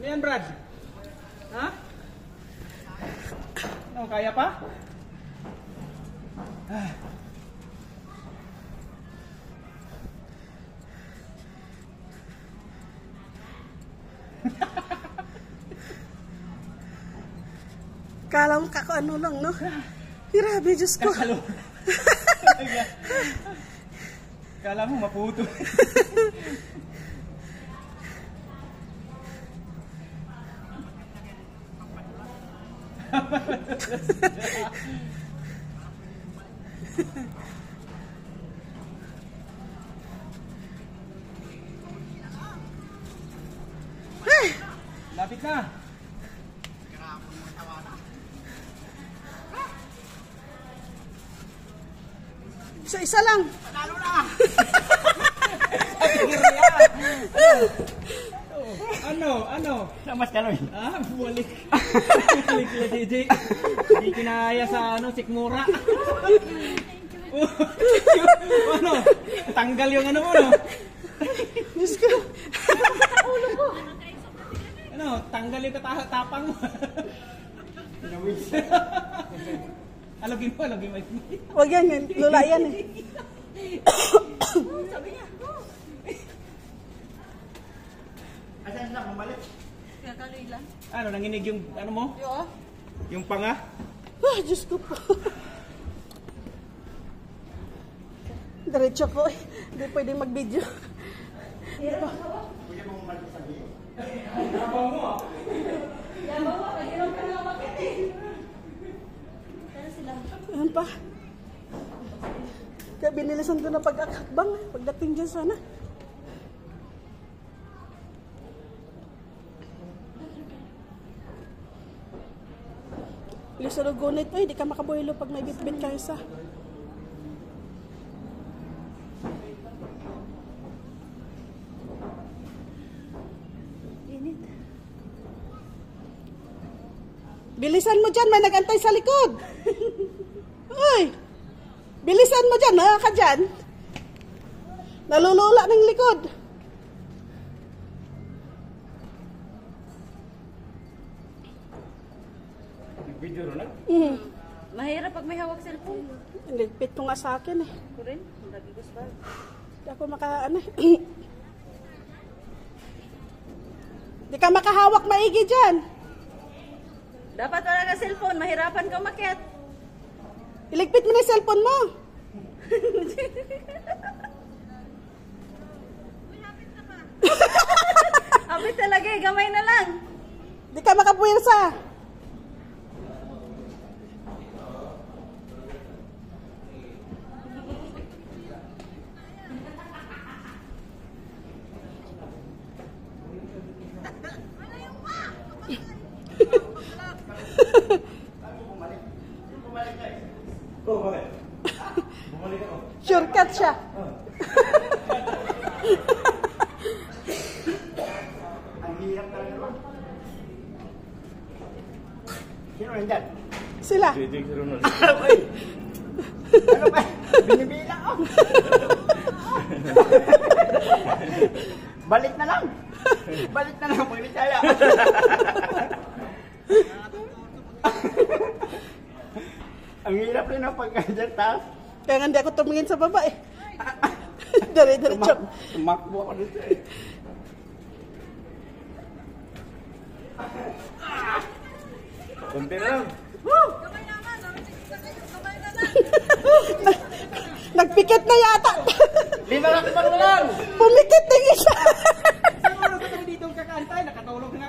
Yan, Brad. Ha? Ano, kaya pa? Kala mo ano lang, no? Grabe, Diyos ko. Kala mo maputo. Lapit na. Isa lang. Panalo na. Ano? Namas ka lang. Balik. Balik kila DJ. Hindi kinaya sa sikmura. Ano? Tanggal yung ano mo, no? Diyos ko. Ulo ko. Ano? Tanggal yung tapang mo. Alogin mo. Huwag yan, lula yan eh. Sabi niya. Asan na, bumalik? Kakaloy lang. Ano, nanginig yung, ano mo? Yo. Yung panga? Diyos ko po. Diretso ko eh. Hindi pwede mag-video. Pwede mo bumalik sa video. Yabaw mo ah. Yabaw mo, pag-inom ka na makit eh. Kaya sila. Ayan pa. Kaya binilisan ko na pag-akakbang. Pagdating dyan sana. Sa lugunit, di ka makabuhilo pag may bit-bit ka isa. Init. Bilisan mo dyan, may nagantay sa likod. Uy! Bilisan mo dyan, ka dyan. Nalulula ng likod. Video na? Mahirap pag may hawak cellphone. Ligpit ko nga sa akin eh. Ko rin, lagi ko sa. Hindi ako makaano eh. Hindi ka makahawak maigi dyan. Dapat wala ka cellphone, mahirapan ka umakyat. Iligpit mo na yung cellphone mo. Abit talaga eh, gamay na lang. Hindi ka makapuwersa. Bumalik ako. Shortcut siya. Ang hirap talaga. Sino nandyan? Sila. Ano ba? Binibilang ako. Balik na lang. Balik na lang pag Bisaya. Ang hirap rin ang pagkadyan taas. Kaya nga hindi ako tumingin sa baba eh. Dire-diretso. Tumakbo ako dito eh. Kunti na lang. Nagpikit na yata. Lima lang na lang. Pumikit na isa. Siguro ka dito kakantay. Nakatulog na